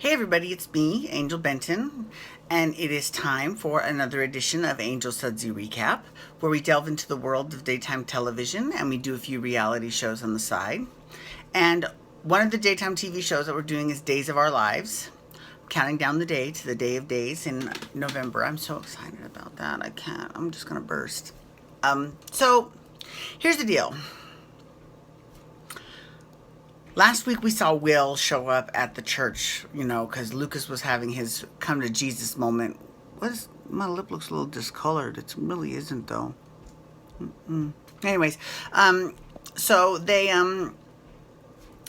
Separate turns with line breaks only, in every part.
Hey everybody, it's me, Angel Benton, and it is time for another edition of Angel Sudsy Recap, where we delve into the world of daytime television and we do a few reality shows on the side. And one of the daytime TV shows that we're doing is Days of Our Lives, counting down the day to the Day of Days in November. I'm so excited about that. I'm just gonna burst. So here's the deal. Last week we saw Will show up at the church, because Lucas was having his come to Jesus moment. My lip looks a little discolored. It really isn't though. Anyways, so they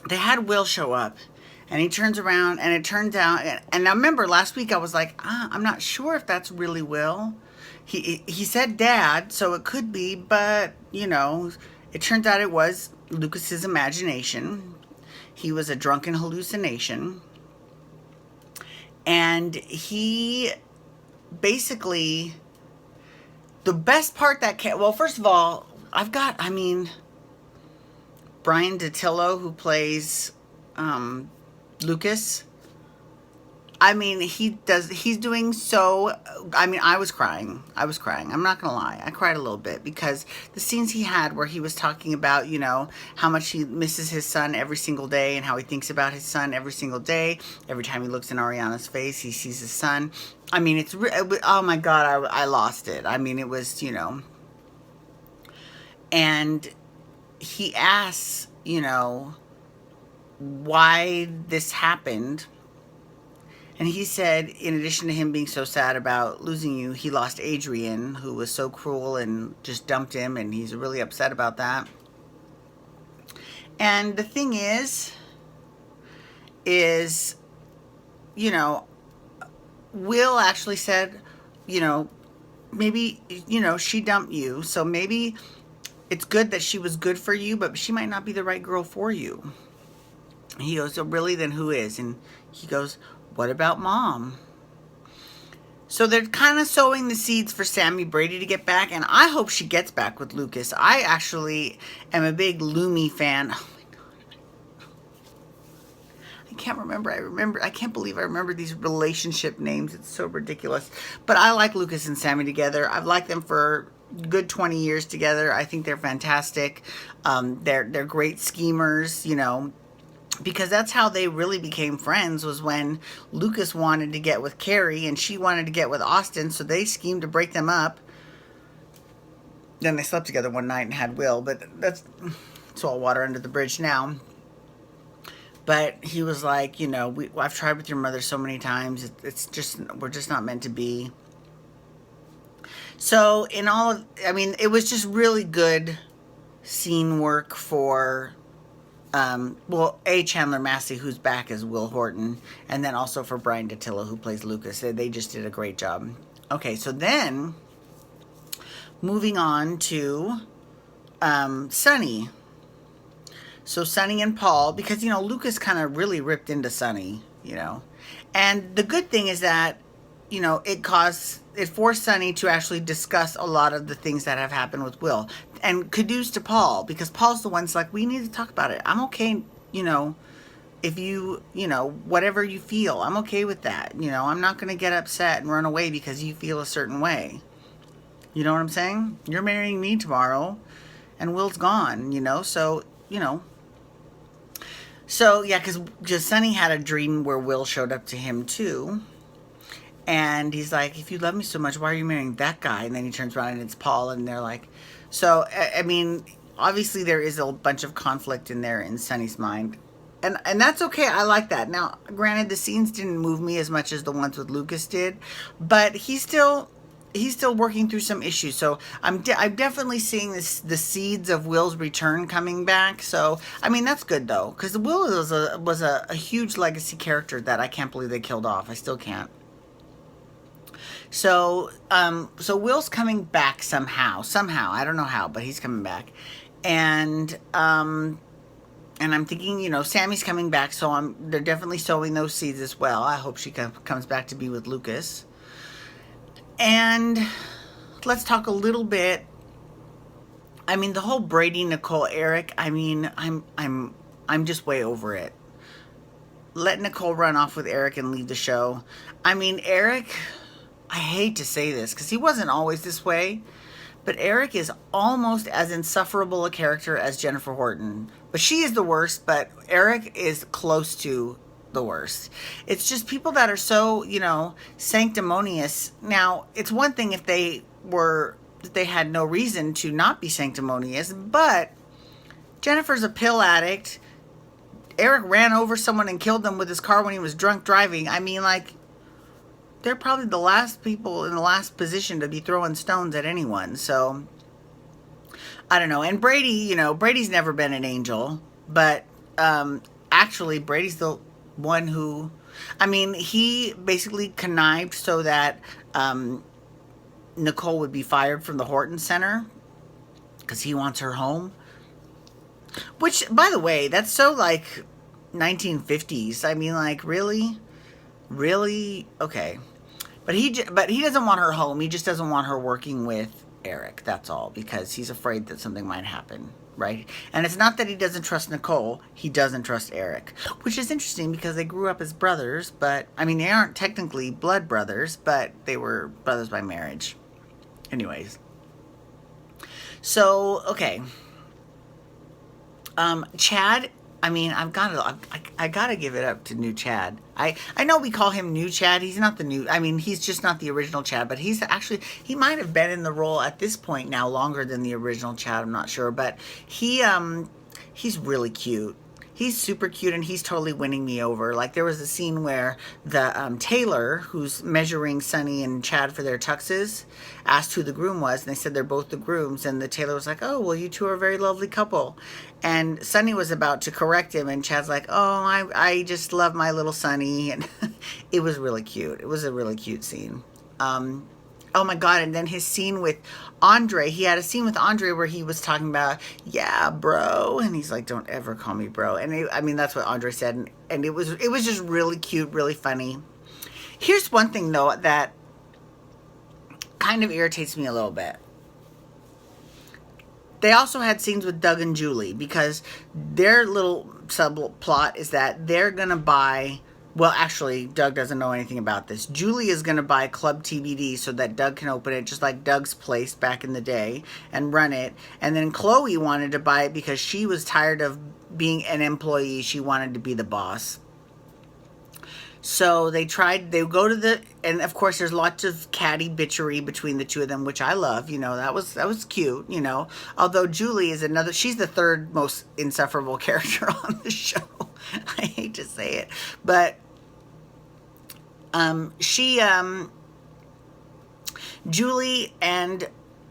had Will show up, and he turns around, and it turns out, and now remember last week I was like, I'm not sure if that's really Will. He said Dad, so it could be, but it turns out it was Lucas's imagination. He was a drunken hallucination. And he basically, the best part that well, first of all, Brian Datillo, who plays Lucas. He's doing so, I was crying. I'm not going to lie. I cried a little bit because the scenes he had where he was talking about, how much he misses his son every single day and how he thinks about his son every single day. Every time he looks in Ariana's face, he sees his son. Oh my God, I lost it. It was, and he asks, why this happened. And he said, in addition to him being so sad about losing you, he lost Adrian, who was so cruel and just dumped him, and he's really upset about that. And the thing is, Will actually said, maybe, she dumped you, so maybe it's good that she was good for you, but she might not be the right girl for you. He goes, so really, then who is? And he goes, what about Mom? So they're kind of sowing the seeds for Sammy Brady to get back, and I hope she gets back with Lucas. I actually am a big Lumi fan. Oh my God. I can't remember. I can't believe I remember these relationship names. It's so ridiculous. But I like Lucas and Sammy together. I've liked them for good 20 years together. I think they're fantastic. They're great schemers, because that's how they really became friends, was when Lucas wanted to get with Carrie and she wanted to get with Austin, so they schemed to break them up. Then they slept together one night and had Will, but it's all water under the bridge now. But he was like, I've tried with your mother so many times, we're just not meant to be. So it was just really good scene work for Chandler Massey, who's back as Will Horton, and then also for Brian Datillo, who plays Lucas. They just did a great job. Okay, so then moving on to Sonny. So Sonny and Paul, because Lucas kind of really ripped into Sonny, and the good thing is that it forced Sonny to actually discuss a lot of the things that have happened with Will, and kudos to Paul, because Paul's the one's like, we need to talk about it. I'm okay, if you, whatever you feel, I'm okay with that. I'm not going to get upset and run away because you feel a certain way. You know what I'm saying? You're marrying me tomorrow and Will's gone, So yeah, because Sonny had a dream where Will showed up to him too. And he's like, if you love me so much, why are you marrying that guy? And then he turns around and it's Paul, and they're like, so, obviously there is a bunch of conflict in there in Sonny's mind. And that's okay. I like that. Now, granted, the scenes didn't move me as much as the ones with Lucas did, but he's still working through some issues. So I'm definitely seeing the seeds of Will's return coming back. So, that's good though, because Will was a huge legacy character that I can't believe they killed off. I still can't. So Will's coming back somehow. I don't know how, but he's coming back. And I'm thinking, Sammy's coming back, so they're definitely sowing those seeds as well. I hope she comes back to be with Lucas. And let's talk a little bit. The whole Brady, Nicole, Eric, I'm just way over it. let Nicole run off with Eric and leave the show. I mean, Eric, I hate to say this because he wasn't always this way, but Eric is almost as insufferable a character as Jennifer Horton. But she is the worst, but Eric is close to the worst. It's just people that are so, sanctimonious. Now, it's one thing if they had no reason to not be sanctimonious, but Jennifer's a pill addict. Eric ran over someone and killed them with his car when he was drunk driving. I mean, like, they're probably the last people in the last position to be throwing stones at anyone. So, I don't know. And Brady, Brady's never been an angel. But actually, Brady's the one who, he basically connived so that Nicole would be fired from the Horton Center because he wants her home. Which, by the way, that's so, like, 1950s. I mean, like, really? Really? Okay. But he doesn't want her home. He just doesn't want her working with Eric. That's all. Because he's afraid that something might happen. Right? And it's not that he doesn't trust Nicole. He doesn't trust Eric. Which is interesting because they grew up as brothers. But, they aren't technically blood brothers. But they were brothers by marriage. Anyways. So, okay. Chad, I gotta give it up to new Chad. I know we call him new Chad. He's not the new, he's just not the original Chad, but he might have been in the role at this point now longer than the original Chad. I'm not sure, but he's really cute. He's super cute and he's totally winning me over. Like there was a scene where the tailor who's measuring Sonny and Chad for their tuxes asked who the groom was, and they said they're both the grooms, and the tailor was like, oh, well, you two are a very lovely couple. And Sonny was about to correct him, and Chad's like, oh, I just love my little Sonny. And it was really cute. It was a really cute scene. Oh my God, and then his scene with Andre, he had a scene with Andre where he was talking about, yeah, bro, and he's like, don't ever call me bro. And that's what Andre said, and it was just really cute, really funny. Here's one thing, though, that kind of irritates me a little bit. They also had scenes with Doug and Julie, because their little subplot is that they're going to buy... Well, actually, Doug doesn't know anything about this. Julie is going to buy Club TBD so that Doug can open it, just like Doug's place back in the day, and run it. And then Chloe wanted to buy it because she was tired of being an employee. She wanted to be the boss. So they go to and of course there's lots of catty bitchery between the two of them, which I love, that was cute, although Julie is she's the third most insufferable character on the show. I hate to say it, but Julie and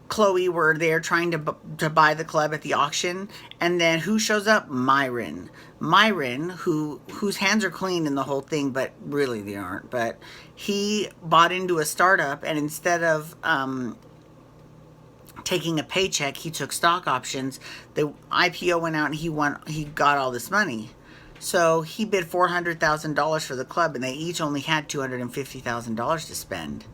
Chloe were there trying to buy the club at the auction, and then who shows up? Myron, whose hands are clean in the whole thing, but really they aren't. But he bought into a startup, and instead of taking a paycheck, he took stock options. The IPO went out, and he got all this money. So he bid $400,000 for the club, and they each only had $250,000 to spend.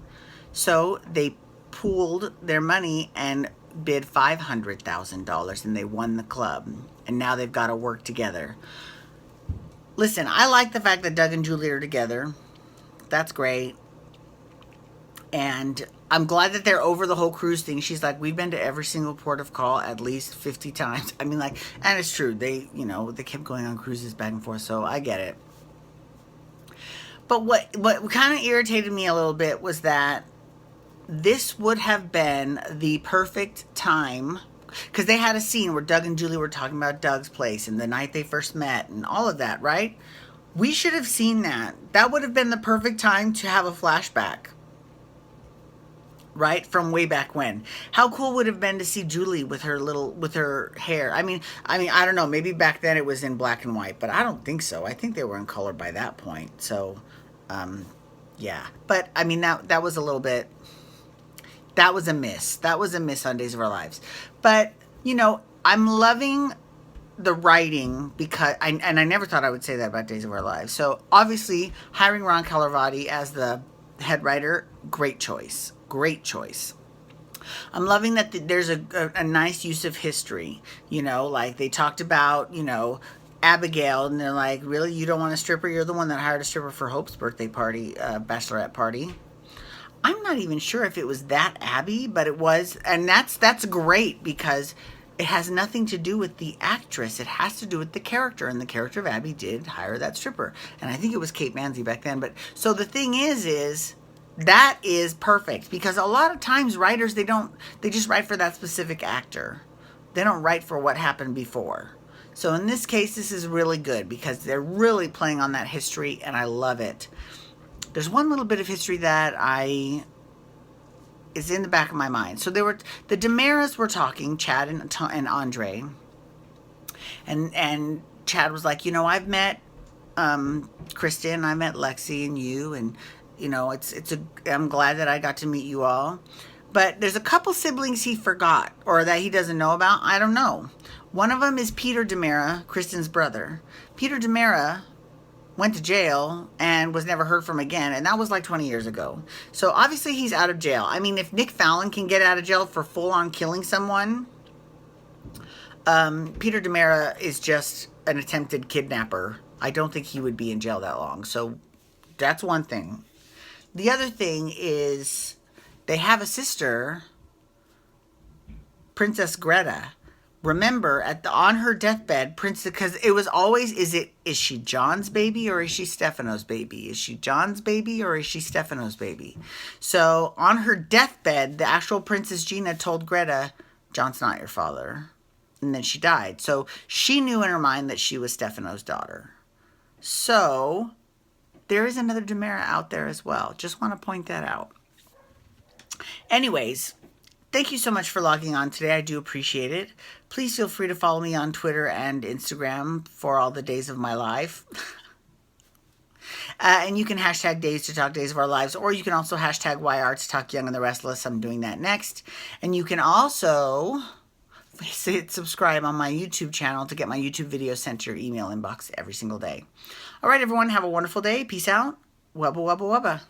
So they pooled their money and bid $500,000, and they won the club. And now they've got to work together. Listen, I like the fact that Doug and Julie are together. That's great. And I'm glad that they're over the whole cruise thing. She's like, we've been to every single port of call at least 50 times. And it's true. They kept going on cruises back and forth, so I get it. But what kind of irritated me a little bit was that this would have been the perfect time, because they had a scene where Doug and Julie were talking about Doug's place and the night they first met and all of that, right? We should have seen that. That would have been the perfect time to have a flashback. Right? From way back when. How cool would it have been to see Julie with her hair? I don't know. Maybe back then it was in black and white, but I don't think so. I think they were in color by that point. So, yeah. But, that was a little bit... That was a miss. That was a miss on Days of Our Lives. But, I'm loving the writing because... I never thought I would say that about Days of Our Lives. So, obviously, hiring Ron Calarvati as the head writer, great choice. Great choice. I'm loving that there's a nice use of history. Like they talked about, Abigail, and they're like, really, you don't want a stripper? You're the one that hired a stripper for Hope's birthday party, bachelorette party. I'm not even sure if it was that Abby, but it was, and that's great because it has nothing to do with the actress. It has to do with the character, and the character of Abby did hire that stripper, and I think it was Kate Manzi back then. But so the thing is that is perfect because a lot of times writers they just write for that specific actor. They don't write for what happened before. So in this case, this is really good because they're really playing on that history, and I love it. There's one little bit of history that is in the back of my mind. So there were the Damaras were talking, Chad and Andre, and Chad was like, I've met Kristen, I met Lexi and you, and I'm glad that I got to meet you all. But there's a couple siblings he forgot or that he doesn't know about. I don't know. One of them is Peter Damara, Kristen's brother. Peter Damara went to jail and was never heard from again, and that was like 20 years ago. So obviously he's out of jail. I mean, if Nick Fallon can get out of jail for full-on killing someone, Peter Damara is just an attempted kidnapper. I don't think he would be in jail that long. So that's one thing. The other thing is they have a sister, Princess Greta. Remember, on her deathbed, because it was always, is she John's baby or is she Stefano's baby? Is she John's baby or is she Stefano's baby? So on her deathbed, the actual Princess Gina told Greta, John's not your father. And then she died. So she knew in her mind that she was Stefano's daughter. So there is another Damara out there as well. Just want to point that out. Anyways, thank you so much for logging on today. I do appreciate it. Please feel free to follow me on Twitter and Instagram for all the days of my life. And you can hashtag Days to Talk Days of Our Lives, or you can also hashtag YR to Talk Young and the Restless. I'm doing that next. And you can also hit subscribe on my YouTube channel to get my YouTube videos sent to your email inbox every single day. All right, everyone, have a wonderful day. Peace out. Wubba, wubba, wubba.